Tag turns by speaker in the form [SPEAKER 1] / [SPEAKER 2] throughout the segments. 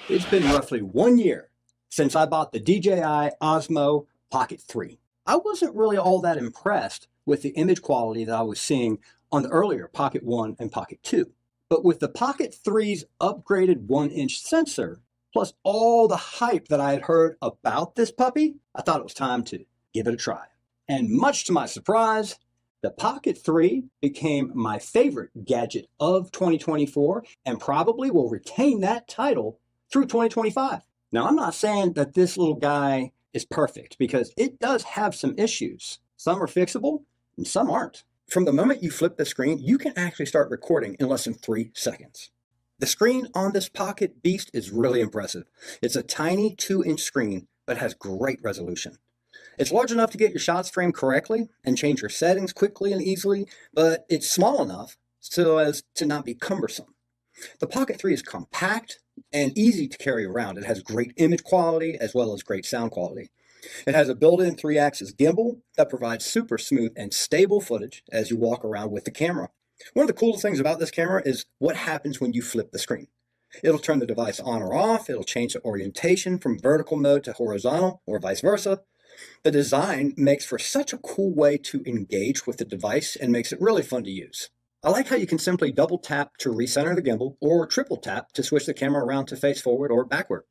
[SPEAKER 1] It's been roughly 1 year since I bought the DJI Osmo Pocket 3. I wasn't really all that impressed with the image quality that I was seeing on the earlier Pocket 1 and Pocket 2. But with the Pocket 3's upgraded 1-inch sensor, plus all the hype that I had heard about this puppy, I thought it was time to give it a try. And much to my surprise, the Pocket 3 became my favorite gadget of 2024 and probably will retain that title through 2025. Now, I'm not saying that this little guy is perfect because it does have some issues. Some are fixable and some aren't. From the moment you flip the screen, you can actually start recording in less than 3 seconds. The screen on this Pocket Beast is really impressive. It's a tiny 2-inch screen, but has great resolution. It's large enough to get your shots framed correctly and change your settings quickly and easily, but it's small enough so as to not be cumbersome. The Pocket 3 is compact and easy to carry around. It has great image quality as well as great sound quality. It has a built-in 3-axis gimbal that provides super smooth and stable footage as you walk around with the camera. One of the coolest things about this camera is what happens when you flip the screen. It'll turn the device on or off. It'll change the orientation from vertical mode to horizontal or vice versa. The design makes for such a cool way to engage with the device and makes it really fun to use. I like how you can simply double tap to recenter the gimbal or triple tap to switch the camera around to face forward or backward.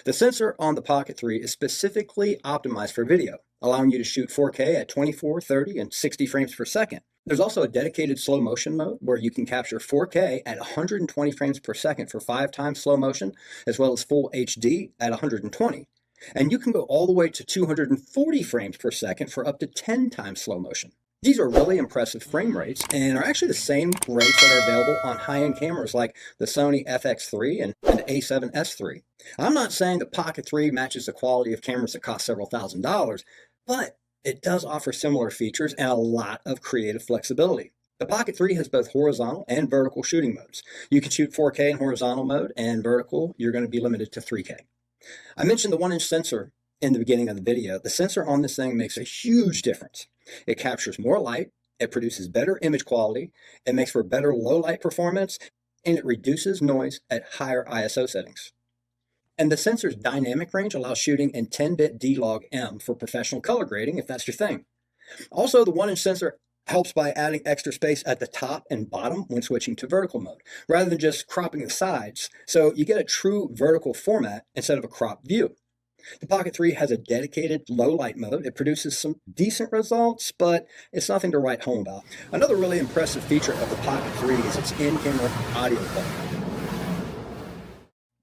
[SPEAKER 1] The sensor on the Pocket 3 is specifically optimized for video, allowing you to shoot 4K at 24, 30, and 60 frames per second. There's also a dedicated slow motion mode where you can capture 4K at 120 frames per second for 5 times slow motion, as well as full HD at 120. And you can go all the way to 240 frames per second for up to 10 times slow motion. These are really impressive frame rates and are actually the same rates that are available on high-end cameras like the Sony FX3 and the A7S III. I'm not saying the Pocket 3 matches the quality of cameras that cost several $1,000s, but it does offer similar features and a lot of creative flexibility. The Pocket 3 has both horizontal and vertical shooting modes. You can shoot 4K in horizontal mode, and vertical, you're going to be limited to 3K. I mentioned the 1-inch sensor in the beginning of the video. The sensor on this thing makes a huge difference. It captures more light, it produces better image quality, it makes for better low light performance, and it reduces noise at higher ISO settings. And the sensor's dynamic range allows shooting in 10-bit D-Log-M for professional color grading if that's your thing. Also, the 1-inch sensor helps by adding extra space at the top and bottom when switching to vertical mode, rather than just cropping the sides, so you get a true vertical format instead of a cropped view. The Pocket 3 has a dedicated low light mode. It produces some decent results, but it's nothing to write home about. Another really impressive feature of the Pocket 3 is its in-camera audio quality.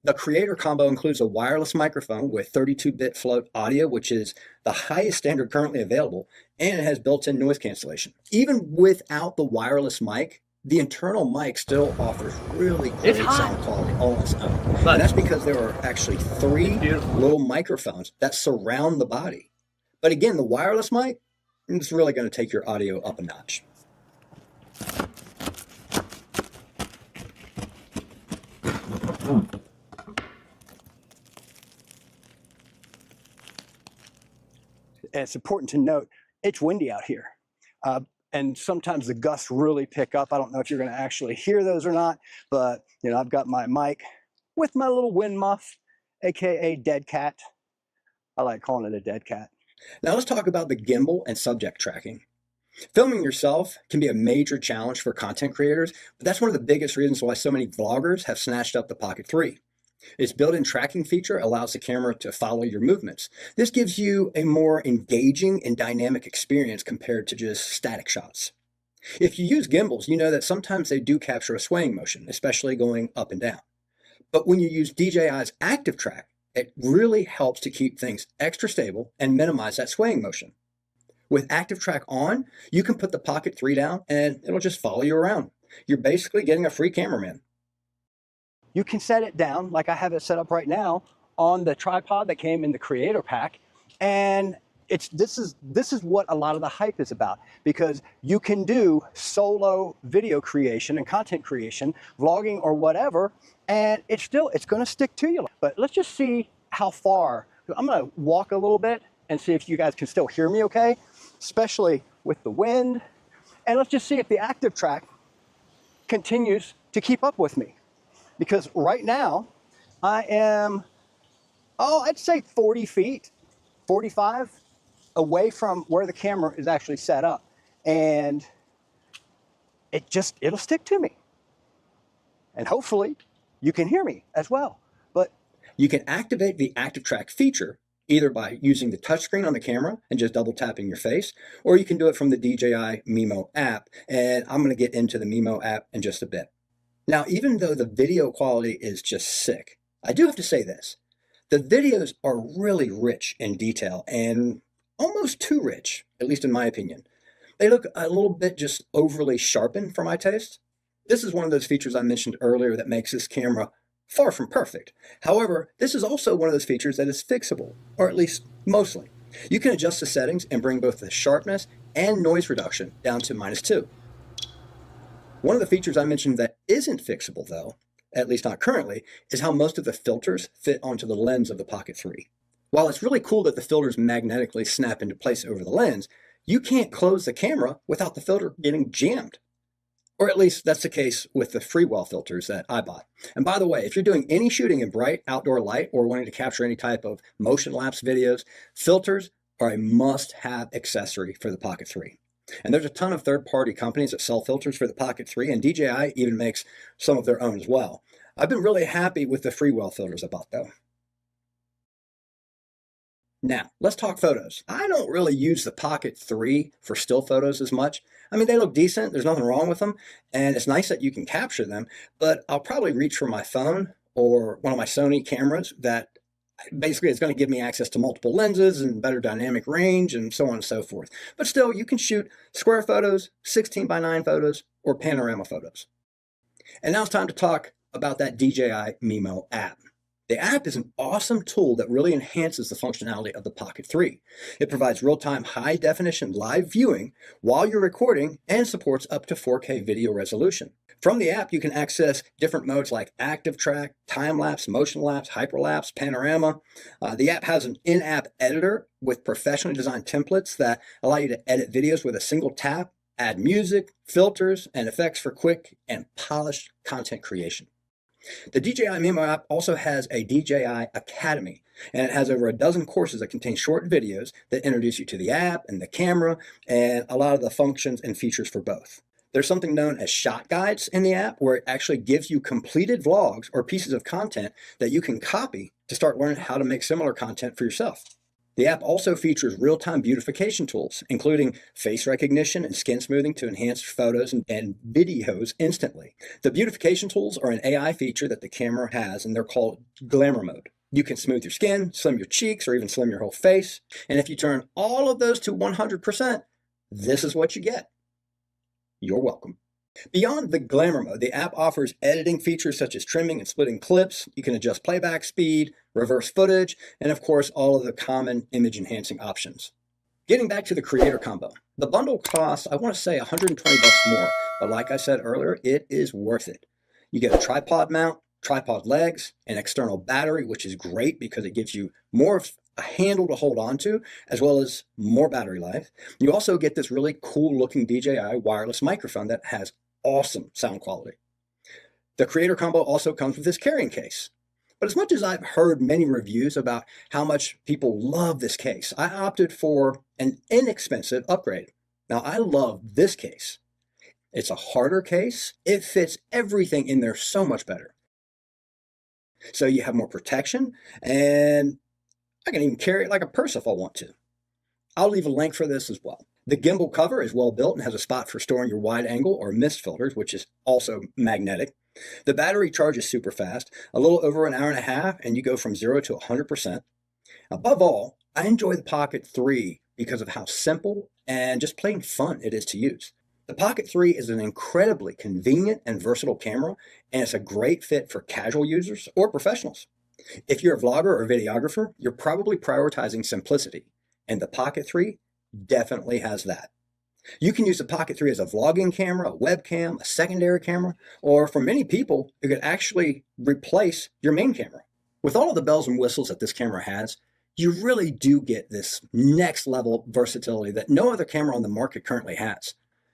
[SPEAKER 1] The Creator Combo includes a wireless microphone with 32-bit float audio, which is the highest standard currently available, and it has built-in noise cancellation. Even without the wireless mic, the internal mic still offers really great sound quality on its own. And that's because there are actually 3 little microphones that surround the body. But again, the wireless mic is really going to take your audio up a notch. It's important to note, it's windy out here. And sometimes the gusts really pick up. I don't know if you're going to actually hear those or not, but I've got my mic with my little wind muff, aka dead cat. I like calling it a dead cat. Now let's talk about the gimbal and subject tracking. Filming yourself can be a major challenge for content creators, but that's one of the biggest reasons why so many vloggers have snatched up the Pocket 3. Its built-in tracking feature allows the camera to follow your movements. This gives you a more engaging and dynamic experience compared to just static shots. If you use gimbals, you know that sometimes they do capture a swaying motion, especially going up and down. But when you use DJI's Active Track, it really helps to keep things extra stable and minimize that swaying motion. With Active Track on, you can put the Pocket 3 down and it'll just follow you around. You're basically getting a free cameraman. You can set it down like I have it set up right now on the tripod that came in the Creator Pack, and this is what a lot of the hype is about, because you can do solo video creation and content creation, vlogging or whatever, and it's going to stick to you. But let's just see how far. I'm going to walk a little bit and see if you guys can still hear me okay, especially with the wind. And let's just see if the Active Track continues to keep up with me. Because right now, I am, oh, I'd say 40 feet, 45 away from where the camera is actually set up. And it'll stick to me. And hopefully you can hear me as well. But you can activate the active track feature either by using the touchscreen on the camera and just double tapping your face, or you can do it from the DJI Mimo app. And I'm going to get into the Mimo app in just a bit. Now, even though the video quality is just sick, I do have to say this. The videos are really rich in detail and almost too rich, at least in my opinion. They look a little bit just overly sharpened for my taste. This is one of those features I mentioned earlier that makes this camera far from perfect. However, this is also one of those features that is fixable, or at least mostly. You can adjust the settings and bring both the sharpness and noise reduction down to -2. One of the features I mentioned that isn't fixable though, at least not currently, is how most of the filters fit onto the lens of the Pocket 3. While it's really cool that the filters magnetically snap into place over the lens, you can't close the camera without the filter getting jammed. Or at least that's the case with the freewell filters that I bought. And by the way, if you're doing any shooting in bright outdoor light or wanting to capture any type of motion lapse videos, filters are a must-have accessory for the Pocket 3. And there's a ton of third-party companies that sell filters for the Pocket 3, and DJI even makes some of their own as well. I've been really happy with the freewell filters I bought though. Now, let's talk photos. I don't really use the Pocket 3 for still photos as much. I mean, they look decent, there's nothing wrong with them, and it's nice that you can capture them, but I'll probably reach for my phone or one of my Sony cameras that basically is going to give me access to multiple lenses and better dynamic range and so on and so forth. But still, you can shoot square photos, 16:9 photos, or panorama photos. And now it's time to talk about that DJI Mimo app. The app is an awesome tool that really enhances the functionality of the Pocket 3. It provides real-time high-definition live viewing while you're recording and supports up to 4K video resolution. From the app, you can access different modes like active track, time-lapse, motion-lapse, hyperlapse, panorama. The app has an in-app editor with professionally designed templates that allow you to edit videos with a single tap, add music, filters, and effects for quick and polished content creation. The DJI Mimo app also has a DJI Academy, and it has over a dozen courses that contain short videos that introduce you to the app and the camera and a lot of the functions and features for both. There's something known as shot guides in the app where it actually gives you completed vlogs or pieces of content that you can copy to start learning how to make similar content for yourself. The app also features real-time beautification tools, including face recognition and skin smoothing to enhance photos and videos instantly. The beautification tools are an AI feature that the camera has, and they're called glamour mode. You can smooth your skin, slim your cheeks, or even slim your whole face. And if you turn all of those to 100%, this is what you get. You're welcome. Beyond the glamour mode, the app offers editing features such as trimming and splitting clips. You can adjust playback speed, reverse footage, and of course, all of the common image enhancing options. Getting back to the creator combo, the bundle costs, I want to say $120 more, but like I said earlier, it is worth it. You get a tripod mount, tripod legs, an external battery, which is great because it gives you more of a handle to hold on to, as well as more battery life. You also get this really cool looking DJI wireless microphone that has awesome sound quality. The creator combo also comes with this carrying case. But as much as I've heard many reviews about how much people love this case, I opted for an inexpensive upgrade. Now, I love this case. It's a harder case. It fits everything in there so much better. So you have more protection, and I can even carry it like a purse if I want to. I'll leave a link for this as well. The gimbal cover is well built and has a spot for storing your wide angle or mist filters, which is also magnetic. The battery charges super fast, a little over an hour and a half, and you go from 0 to 100%. Above all, I enjoy the Pocket 3 because of how simple and just plain fun it is to use. The Pocket 3 is an incredibly convenient and versatile camera, and it's a great fit for casual users or professionals. If you're a vlogger or videographer, you're probably prioritizing simplicity, and the Pocket 3 definitely has that. You can use the Pocket 3 as a vlogging camera, a webcam, a secondary camera, or for many people, it could actually replace your main camera. With all of the bells and whistles that this camera has, you really do get this next level versatility that no other camera on the market currently has.